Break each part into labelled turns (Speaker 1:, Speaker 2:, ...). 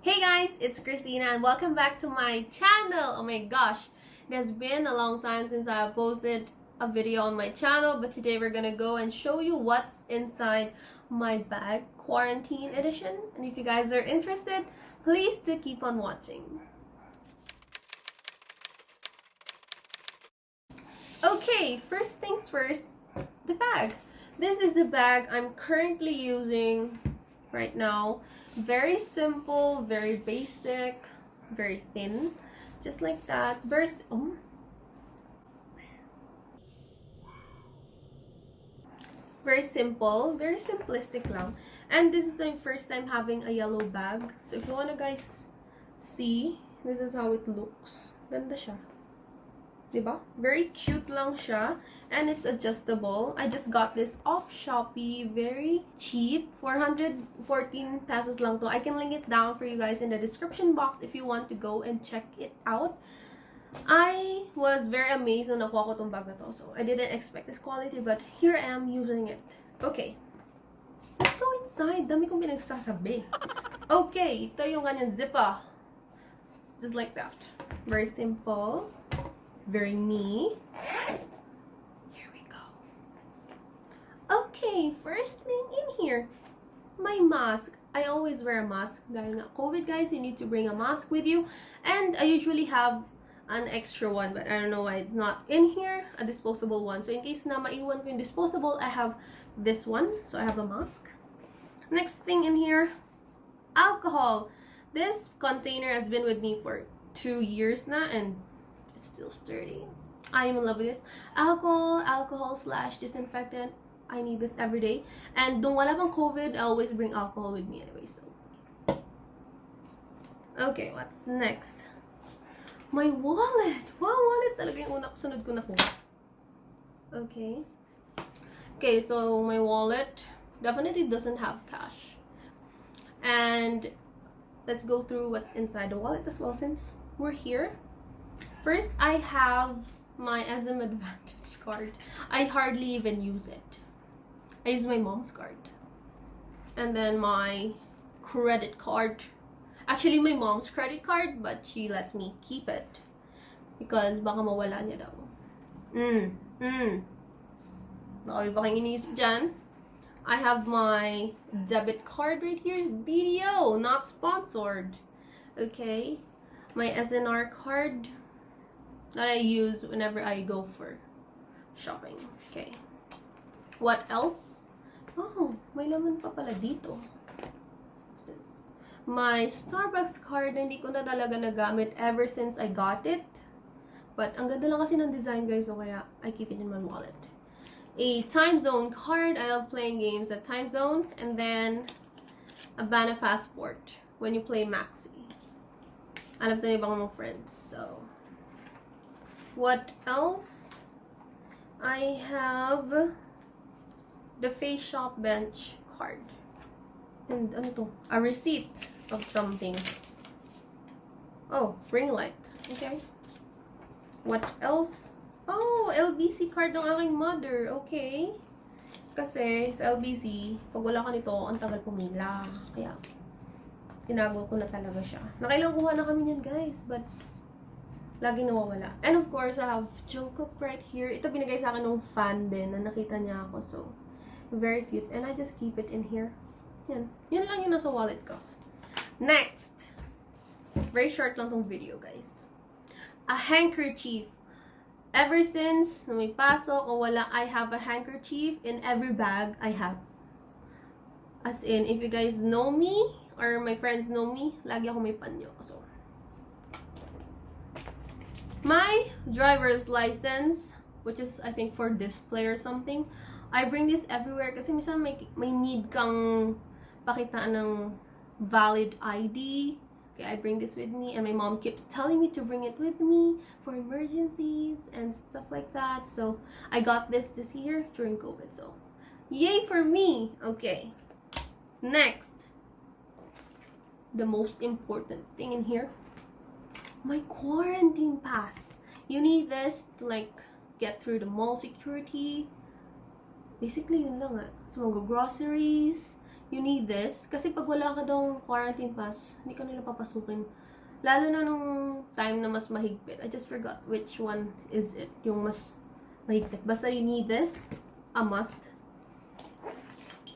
Speaker 1: Hey guys, it's Christina and welcome back to my channel. Oh my gosh, it has been a long time since I posted a video on my channel, but today we're gonna go and show you what's inside my bag, quarantine edition. And if you guys are interested, please do keep on watching. Okay, first things first, the bag. This is the bag I'm currently using right now. Very simple, very basic, very thin, just like that. Very simple, very simplistic lang. And this is my first time having a yellow bag. So if you wanna guys see, this is how it looks. Ganda siya. Diba? Very cute lang siya. And it's adjustable. I just got this off Shopee. Very cheap. 414 pesos lang to. I can link it down for you guys in the description box if you want to go and check it out. I was very amazed na nakuha ko tong bag na to. So, I didn't expect this quality, but here I am using it. Okay. Let's go inside. Dami kong pinagsasabi. Okay. Ito yung kanyang zipper. Just like that. Very simple. Very me. Here we go. Okay, first thing in here, my mask. I always wear a mask. Dahil nga COVID, guys, you need to bring a mask with you. And I usually have an extra one, but I don't know why it's not in here, a disposable one. So in case na maiwan ko yung disposable, I have this one. So I have a mask. Next thing in here, alcohol. This container has been with me for 2 years na, and it's still sturdy. I am in love with this. Alcohol/disinfectant. I need this every day. And nung wala pang COVID, I always bring alcohol with me anyway, so. Okay, what's next? My wallet! Wow, wallet talaga yung sunod ko na po. Okay. Okay, so my wallet definitely doesn't have cash. And let's go through what's inside the wallet as well since we're here. First, I have my SM Advantage card. I hardly even use it. I use my mom's card. And then my credit card. Actually, my mom's credit card, but she lets me keep it. Because baka mawala niya daw. Baka may baka iniisip dyan. I have my debit card right here. BDO, not sponsored. Okay. My SNR card that I use whenever I go for shopping. Okay. What else? Oh, may laman pa pala dito. What's this? My Starbucks card na hindi ko na talaga nagamit ever since I got it. But ang ganda lang kasi ng design, guys, so kaya I keep it in my wallet. A time zone card. I love playing games at time zone. And then a Bana passport when you play Maxi. Alam to yung ibang mga friends. So what else? I have the Face Shop Bench card. And ano to? A receipt of something. Oh, ring light. Okay. What else? Oh, LBC card ng aking mother. Okay. Kasi sa LBC, pag wala ka nito, ang tagal pumila. Kaya, tinago ko na talaga siya. Nakailang kuha na kami niyan, guys. But, laging nawawala. And of course, I have Jungkook right here. Ito binigay sa akin ng fan din na nakita niya ako. So, very cute. And I just keep it in here. Yan. Yun lang yung nasa wallet ko. Next. Very short lang tong video, guys. A handkerchief. Ever since na may pasok o wala, I have a handkerchief in every bag I have. As in, if you guys know me, or my friends know me, lagi ako may panyo. So, my driver's license, which is I think for display or something, I bring this everywhere kasi minsan may need kang pakitaan ng valid ID. Okay, I bring this with me, and my mom keeps telling me to bring it with me for emergencies and stuff like that. So I got this year during COVID. So yay for me. Okay, next, the most important thing in here. My quarantine pass. You need this to like get through the mall security. Basically, yun lang So, mag-groceries. you need this. Kasi pag wala ka daw quarantine pass, hindi ka nila papasukin. Lalo na nung time na mas mahigpit. I just forgot which one is it. Yung mas mahigpit. Basta you need this. A must.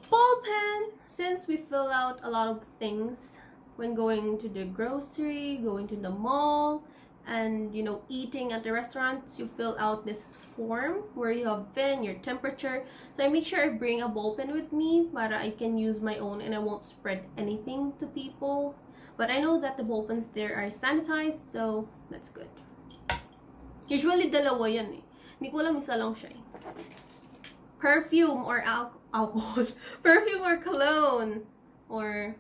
Speaker 1: Ball pen! Since we fill out a lot of things when going to the grocery, going to the mall, and you know, eating at the restaurants, you fill out this form where you have VIN, your temperature. So I make sure I bring a ball pen with me para I can use my own and I won't spread anything to people. But I know that the ball pens there are sanitized, so that's good. Usually dalawa yan eh. Hindi ko alam, isa lang siya eh. Perfume or alcohol. Perfume or cologne or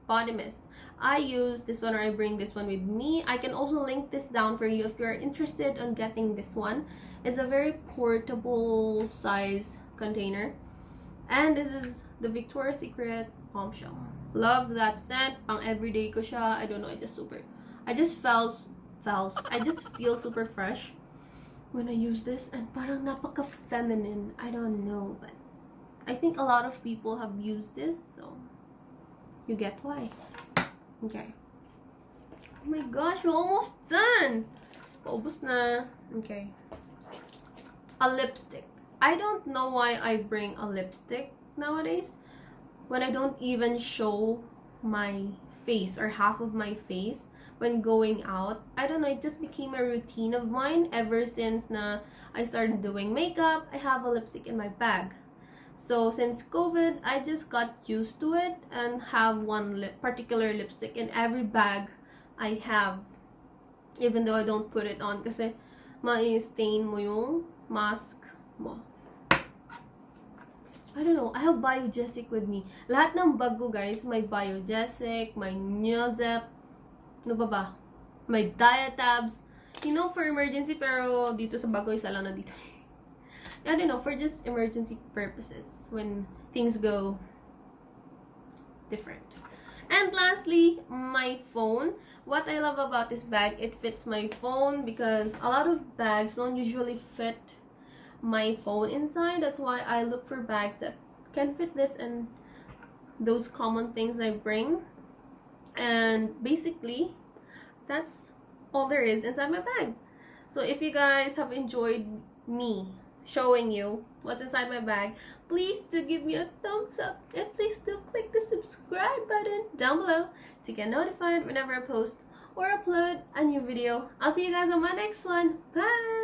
Speaker 1: body mist. I use this one, or I bring this one with me. I can also link this down for you if you're interested on getting this one. It's a very portable size container. And this is the Victoria's Secret Bombshell. Love that scent. Pang everyday ko siya. I don't know, I just feel super fresh when I use this, and parang napaka-feminine. I don't know, but I think a lot of people have used this, so you get why. Okay. Oh my gosh, we're almost done. Paubos na. Okay. A lipstick. I don't know why I bring a lipstick nowadays when I don't even show my face or half of my face when going out. I don't know, it just became a routine of mine ever since na I started doing makeup. I have a lipstick in my bag. So since COVID, I just got used to it and have one particular lipstick in every bag I have, even though I don't put it on kasi ma-stain mo yung mask mo. I don't know, I have Biogesic with me. Lahat ng bag ko, guys, may Biogesic, may Neozep, ano ba? May Diatabs. You know, for emergency, pero dito sa bag ko, isa lang na dito. I don't know, for just emergency purposes, when things go different. And lastly, my phone. What I love about this bag, it fits my phone because a lot of bags don't usually fit my phone inside. That's why I look for bags that can fit this and those common things I bring. And basically, that's all there is inside my bag. So if you guys have enjoyed me showing you what's inside my bag, please do give me a thumbs up and please do click the subscribe button down below to get notified whenever I post or upload a new video. I'll see you guys on my next one. Bye!